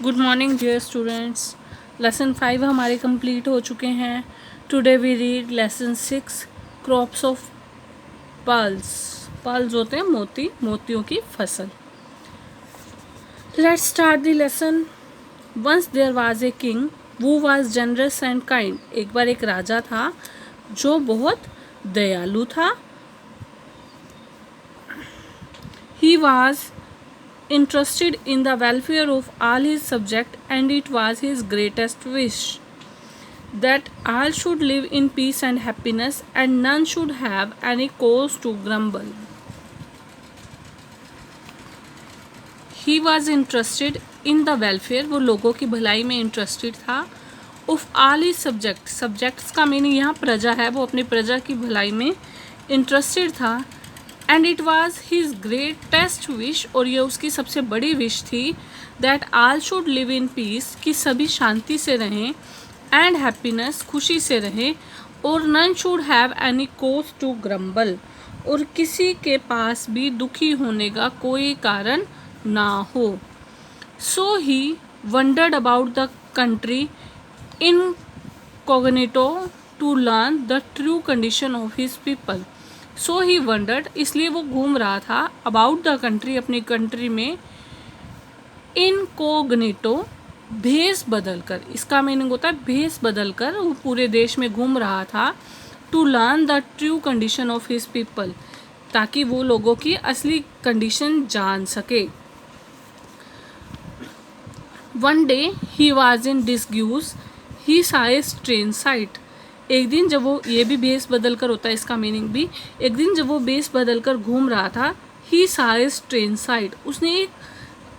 Good morning dear students. Lesson 5 हमारे complete हो चुके हैं। Today we read lesson 6 crops of pearls. Pearls होते हैं मोती, मोतियों की फसल। Let's start the lesson. Once there was a king who was generous and kind. एक बार एक राजा था जो बहुत दयालु था। He was interested in the welfare of all his subjects, and it was his greatest wish that all should live in peace and happiness, and none should have any cause to grumble. He was interested in the welfare, वो लोगों की भलाई में interested था। Of all his subject, subjects का meaning यहाँ प्रजा है, वो अपनी प्रजा की भलाई में इंटरेस्टेड था। And it was his greatest wish, और ये उसकी सबसे बड़ी विश थी, that all should live in peace, कि सभी शांति से रहें, एंड हैप्पीनेस, खुशी से रहें, और none should have any cause to grumble, और किसी के पास भी दुखी होने का कोई कारण ना हो। So he wandered about the country incognito to learn the true condition of his people. So he wandered, इसलिए वो घूम रहा था, अबाउट द कंट्री, अपनी कंट्री में, इनकॉग्निटो, भेष बदल कर, इसका मीनिंग होता है भेष बदल कर, वो पूरे देश में घूम रहा था। To learn the true condition of his people, ताकि वो लोगों की असली कंडीशन जान सके। One day he was in disguise, he saw a strange sight। एक दिन जब वो, ये भी भेष बदल कर होता है, इसका मीनिंग भी, एक दिन जब वो भेष बदल कर घूम रहा था, ही saw a strange sight, उसने एक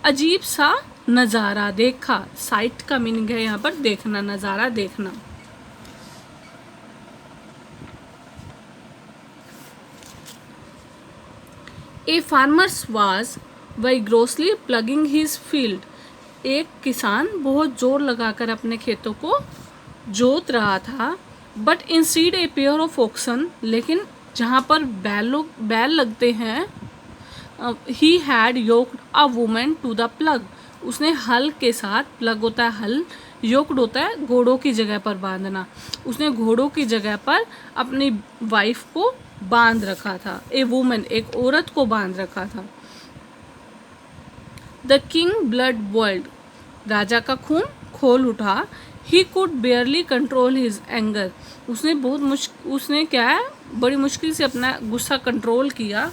अजीब सा नज़ारा देखा। साइट का मीनिंग है यहाँ पर देखना, नज़ारा देखना। A farmers was vigorously ploughing his field, एक किसान बहुत जोर लगाकर अपने खेतों को जोत रहा था। But instead a pair of oxen, लेकिन जहाँ पर बैल लगते हैं, he had yoked a woman to the plough, उसने हल के साथ, प्लग होता है हल, योक्ड होता है घोड़ों की जगह पर बांधना, उसने घोड़ों की जगह पर अपनी वाइफ को बांध रखा था। ए वुमेन, एक औरत को बांध रखा था। द किंग ब्लड बॉइल्ड, राजा का खून खोल उठा। He could बेयरली control his anger, उसने क्या है, बड़ी मुश्किल से अपना गुस्सा कंट्रोल किया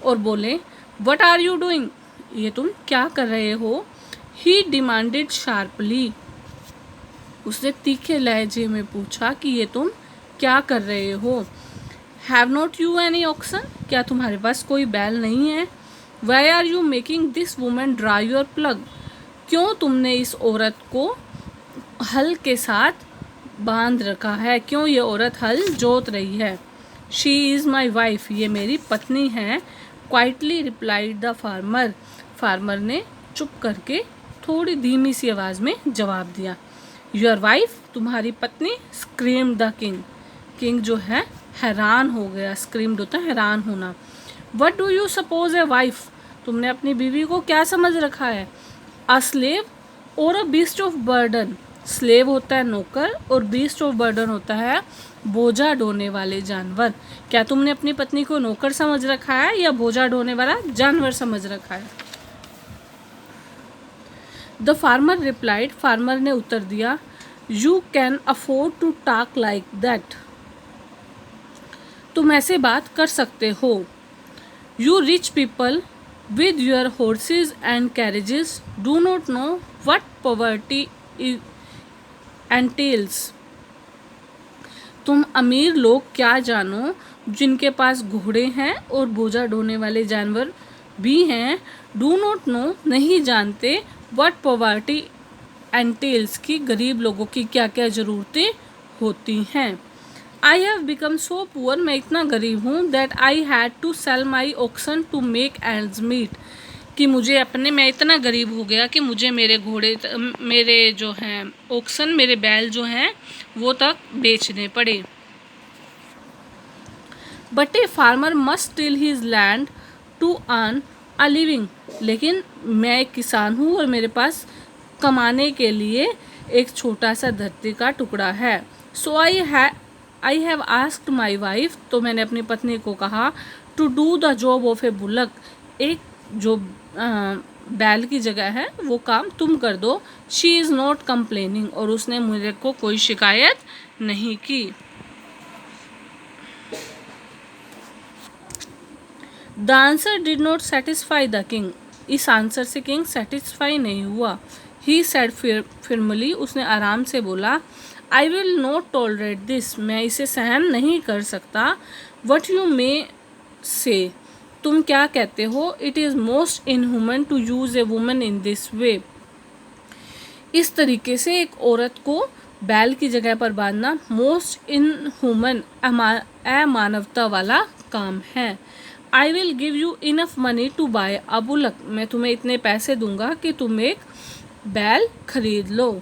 और बोले, वट आर यू डूइंग, ये तुम क्या कर रहे हो। ही डिमांडेड शार्पली, उसने तीखे लहजे में पूछा कि ये तुम क्या कर रहे हो। Have not you any oxen, क्या तुम्हारे पास कोई बैल नहीं है। Why are you making this women dry your plough, क्यों तुमने इस औरत को हल के साथ बांध रखा है, क्यों ये औरत हल जोत रही है। शी इज़ माई वाइफ, ये मेरी पत्नी है। Quietly replied the farmer, farmer ने चुप करके थोड़ी धीमी सी आवाज़ में जवाब दिया। योर वाइफ, तुम्हारी पत्नी। स्क्रीम्ड द किंग, किंग जो है हैरान हो गया, स्क्रीम्ड होता है हैरान होना। What do you suppose a wife, तुमने अपनी बीवी को क्या समझ रखा है। अ स्लेव और a beast of burden, slave होता है नौकर और बीस्ट ऑफ बर्डन होता है बोझा ढोने वाले जानवर। क्या तुमने अपनी पत्नी को नौकर समझ रखा है या बोझा ढोने वाला जानवर समझ रखा है। द फार्मर रिप्लाइड, फार्मर ने उत्तर दिया, you can afford to talk like that, तुम ऐसे बात कर सकते हो। You rich people with your horses and carriages do not know what poverty entails, तुम अमीर लोग क्या जानो, जिनके पास घोड़े हैं और बोझा ढोने वाले जानवर भी हैं, डू नॉट नो, नहीं जानते, what poverty entails, की गरीब लोगों की क्या क्या ज़रूरतें होती हैं। I have become so poor, मैं इतना गरीब हूँ, that I had to sell my oxen to make ends meet, कि मुझे अपने, मैं इतना गरीब हो गया कि मुझे मेरे घोड़े, मेरे जो हैं ऑक्सन, मेरे बैल जो हैं वो तक बेचने पड़े। But a farmer must till his land to earn a living, लेकिन मैं एक किसान हूँ और मेरे पास कमाने के लिए एक छोटा सा धरती का टुकड़ा है। So I have asked my wife, तो मैंने अपनी पत्नी को कहा, to do the job of a bullock, एक जो बैल की जगह है वो काम तुम कर दो। शी इज़ नॉट कंप्लेनिंग, और उसने मुझे को कोई शिकायत नहीं की। The answer did not satisfy the king, इस आंसर से किंग सेटिस्फाई नहीं हुआ। ही सेड फिरमली, उसने आराम से बोला, I will not tolerate this, मैं इसे सहन नहीं कर सकता। वट यू मे से, तुम क्या कहते हो, it is most inhuman to use a woman in this way, इस तरीके से एक औरत को बैल की जगह पर बांधना मोस्ट इनह्यूमन, अमानवता वाला काम है। I will give you enough money to buy a bullock, मैं तुम्हें इतने पैसे दूंगा कि तुम एक बैल खरीद लो।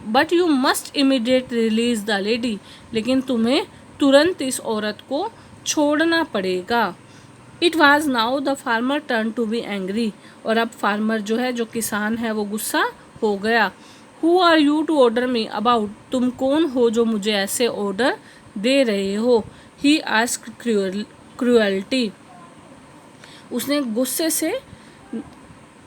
But you must immediate release the lady, लेकिन तुम्हें तुरंत इस औरत को छोड़ना पड़ेगा। It was now the farmer turn to be angry, और अब फार्मर जो है, जो किसान है, वो गुस्सा हो गया। Who are you to order me about, तुम कौन हो जो मुझे ऐसे ऑर्डर दे रहे हो। ही आस्क्ड क्रूअल्टी, उसने गुस्से से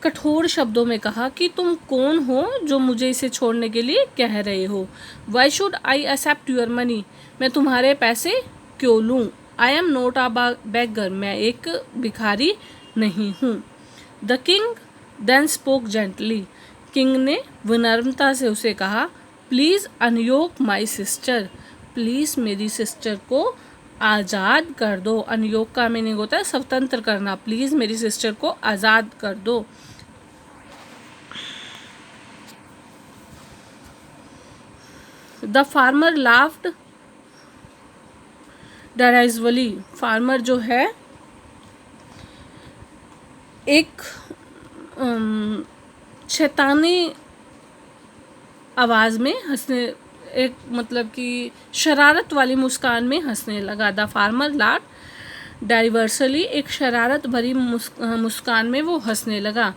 कठोर शब्दों में कहा कि तुम कौन हो जो मुझे इसे छोड़ने के लिए कह रहे हो। Why should I accept your money, मैं तुम्हारे पैसे क्यों लूँ। आई एम नॉट अ बेगर, मैं एक भिखारी नहीं हूँ। The king then spoke gently, king ने विनम्रता से उसे कहा, please unyoke my sister, please मेरी सिस्टर को आज़ाद कर दो। अनयोग का मीनिंग होता है स्वतंत्र करना। प्लीज़ मेरी सिस्टर को आज़ाद कर दो। द फार्मर लाफ्ड डराइजवली, फार्मर जो है एक शैतानी आवाज़ में हंसने, एक मतलब कि शरारत वाली मुस्कान में हंसने लगा। द फार्मर लाफ्ड डाइवर्सली, एक शरारत भरी मुस्कान में वो हंसने लगा।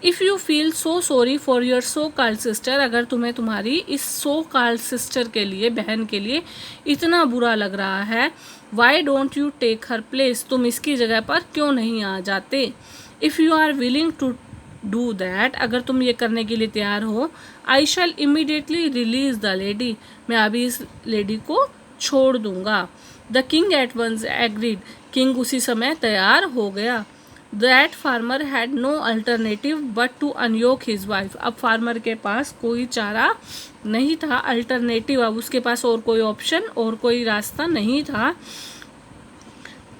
If you feel so sorry for your so called sister, अगर तुम्हें तुम्हारी इस सो कॉल्ड सिस्टर के लिए, बहन के लिए इतना बुरा लग रहा है, why don't you take her place, तुम इसकी जगह पर क्यों नहीं आ जाते। If you are willing to do that, अगर तुम ये करने के लिए तैयार हो, I shall immediately release the lady, मैं अभी इस लेडी को छोड़ दूंगा। The king at once agreed, king उसी समय तैयार हो गया। That farmer had no alternative but to unyoke his wife, अब फार्मर के पास कोई चारा नहीं था, अल्टरनेटिव, अब उसके पास और कोई ऑप्शन और कोई रास्ता नहीं था।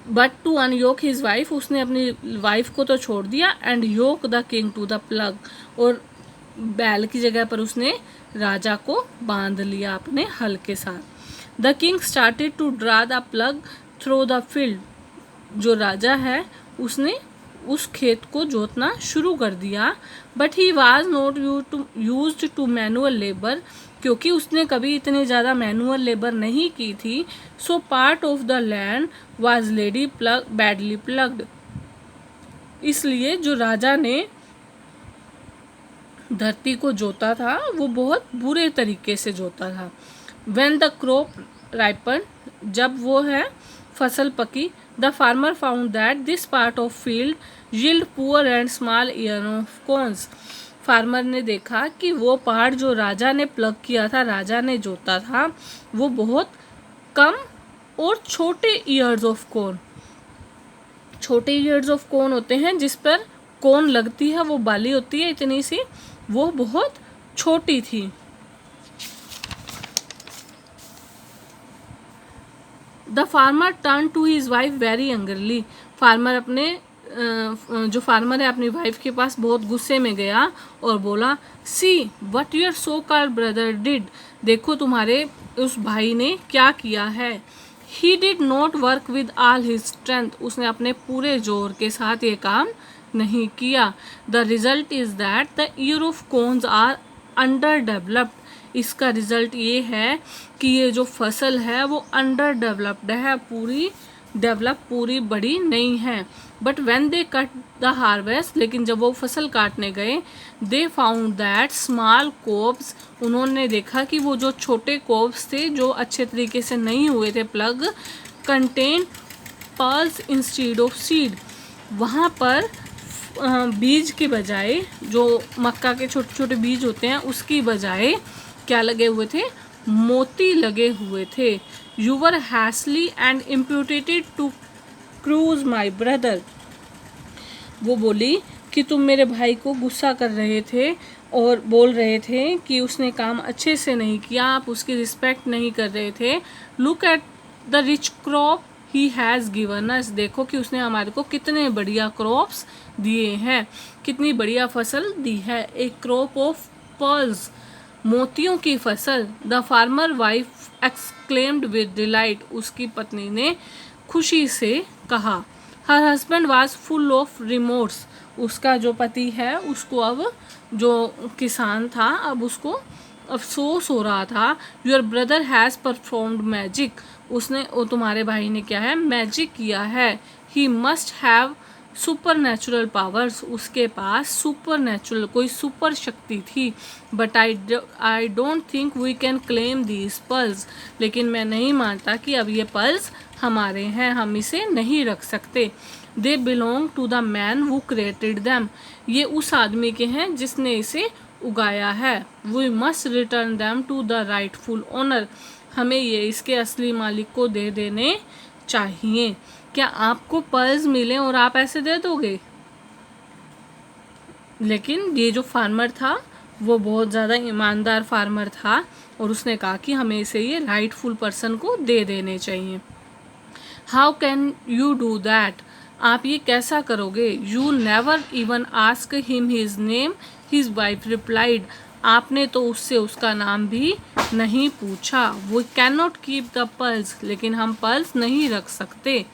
But to unyoke his wife, उसने अपनी वाइफ को तो छोड़ दिया। And yoke the king to the plough, और बैल की जगह पर उसने राजा को बांध लिया अपने हल के साथ। The king started to draw the plough through the field, जो राजा है उसने उस खेत को जोतना शुरू कर दिया। But he was not used to manual labour, क्योंकि उसने कभी इतनी ज़्यादा मैनुअल लेबर नहीं की थी। So part of the land was lady badly ploughed, इसलिए जो राजा ने धरती को जोता था वो बहुत बुरे तरीके से जोता था। व्हेन द क्रॉप राइपन, जब वो है फसल पकी, the farmer found that this part of field yield poor and small year of corns, farmer ने देखा कि वो पहाड़ जो राजा ने प्लग किया था, राजा ने जोता था, वो बहुत कम और छोटे ईयर्स ऑफ कॉर्न, छोटे ईयर्स ऑफ कॉर्न होते हैं जिस पर कॉर्न लगती है, वो बाली होती है इतनी सी, वो बहुत छोटी थी। The farmer turn to his wife very angrily, farmer अपने जो फार्मर है अपनी वाइफ के पास बहुत गुस्से में गया और बोला, see what your so called brother did, देखो तुम्हारे उस भाई ने क्या किया है। He did not work with all his strength, उसने अपने पूरे जोर के साथ ये काम नहीं किया। The result is that the ear of corns are under developed, इसका रिजल्ट ये है कि ये जो फसल है वो अंडर डेवलप्ड है, पूरी बड़ी नहीं है। But when they cut the harvest, लेकिन जब वो फसल काटने गए, दे फाउंड दैट स्मॉल कोब्स, उन्होंने देखा कि वो जो छोटे कोब्स थे जो अच्छे तरीके से नहीं हुए थे plug, contain pearls instead of seed, वहाँ पर बीज के बजाय, जो मक्का के छोटे छोटे बीज होते हैं उसकी बजाय क्या लगे हुए थे, मोती लगे हुए थे। You were hastily and imputed to cruise my brother, वो बोली कि तुम मेरे भाई को गुस्सा कर रहे थे और बोल रहे थे कि उसने काम अच्छे से नहीं किया, आप उसकी रिस्पेक्ट नहीं कर रहे थे। Look at the rich crop he has given us, देखो कि उसने हमारे को कितने बढ़िया क्रॉप्स दिए हैं, कितनी बढ़िया फसल दी है। ए क्रॉप ऑफ पर्ल्स, मोतियों की फसल। The farmer wife exclaimed with delight, उसकी पत्नी ने खुशी से कहा। Her husband was full of remorse, उसका जो पति है उसको अब, जो किसान था, अब उसको अफसोस हो रहा था। Your brother has performed magic, उसने, वो तुम्हारे भाई ने क्या है, मैजिक किया है। He must have super natural powers, उसके पास सुपर नेचुरल कोई सुपर शक्ति थी। But I don't think we can claim these pearls, लेकिन मैं नहीं मानता कि अब ये पर्ल्स हमारे हैं, हम इसे नहीं रख सकते। They belong to the man who created them, ये उस आदमी के हैं जिसने इसे उगाया है। We must return them to the rightful owner, हमें ये इसके असली मालिक को दे देने चाहिए। क्या आपको पर्ल्स मिले और आप ऐसे दे दोगे? लेकिन ये जो फार्मर था वो बहुत ज़्यादा ईमानदार फार्मर था और उसने कहा कि हमें इसे ये राइटफुल पर्सन को दे देने चाहिए। How can you do that, आप ये कैसा करोगे? You never even ask him his name, his wife replied, आपने तो उससे उसका नाम भी नहीं पूछा। वो can not keep the pearls, लेकिन हम पर्ल्स नहीं रख सकते।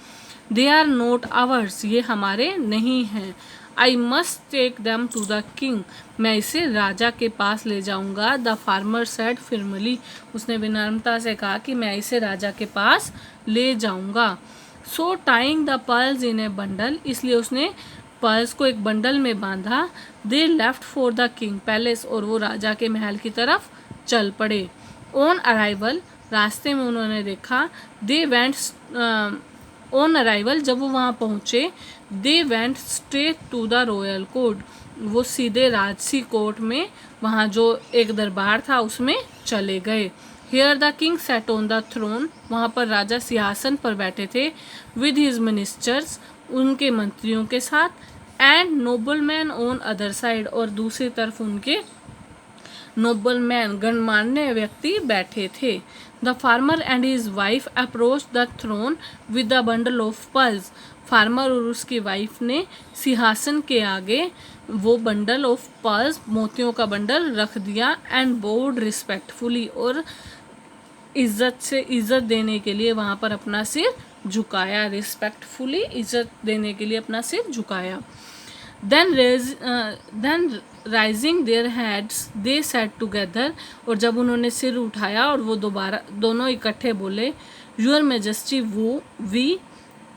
दे आर नॉट आवर्स, ये हमारे नहीं हैं। I must take them to the king, मैं इसे राजा के पास ले जाऊंगा। द फार्मर सेड फिरमली, उसने विनम्रता से कहा कि मैं इसे राजा के पास ले जाऊंगा। So tying the pearls in a bundle, इसलिए उसने पर्ल्स को एक बंडल में बांधा। They left for the king palace, और वो राजा के महल की तरफ चल पड़े। ऑन अराइवल, रास्ते में उन्होंने देखा, दे वेंट ऑन अराइवल, जब वो वहाँ पहुँचे, they went straight to the royal court, वो सीधे राजसी कोर्ट में, वहाँ जो एक दरबार था उसमें चले गए। Here the king set on the throne, वहाँ पर राजा सिंहासन पर बैठे थे। विद हिज मिनिस्टर्स, उनके मंत्रियों के साथ। And nobleman on other side, और दूसरी तरफ उनके नोबलमैन, गणमान्य व्यक्ति बैठे थे। The farmer and his wife approach the throne with the bundle of pearls, farmer और उसकी वाइफ ने सिंहासन के आगे वो बंडल ऑफ पर्ल्स, मोतियों का बंडल रख दिया। एंड बोर्ड रिस्पेक्टफुली, और इज्जत से, इज्जत देने के लिए वहाँ पर अपना सिर झुकाया। रिस्पेक्टफुली, इज्जत देने के लिए अपना सिर झुकाया। Then rising their heads they said together, और जब उन्होंने सिर उठाया और वो दोबारा दोनों इकट्ठे बोले, यूर मेजेस्टी, वो, वी,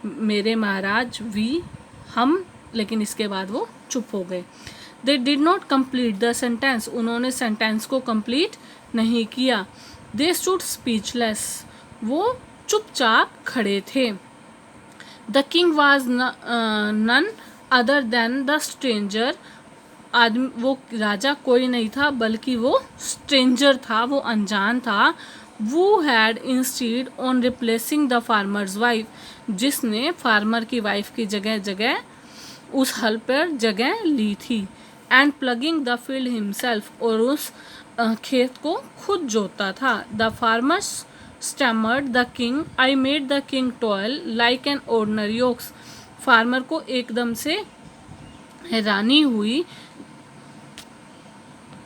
मेरे महाराज, वी, हम, लेकिन इसके बाद वो चुप हो गए। They did not complete the sentence, उन्होंने सेंटेंस को कंप्लीट नहीं किया। दे स्टूड स्पीचलेस, वो चुपचाप खड़े थे। The king was none other than the stranger, आदमी, वो राजा कोई नहीं था बल्कि वो स्ट्रेंजर था, वो अनजान था। वो had insisted on replacing the farmer's wife, जिसने फार्मर की वाइफ की जगह जगह उस हल पर जगह ली थी। And ploughing the field himself, और उस खेत को खुद जोता था। The farmers stammered the king, I made the king toil like an ordinary ox, farmer को एकदम से हैरानी हुई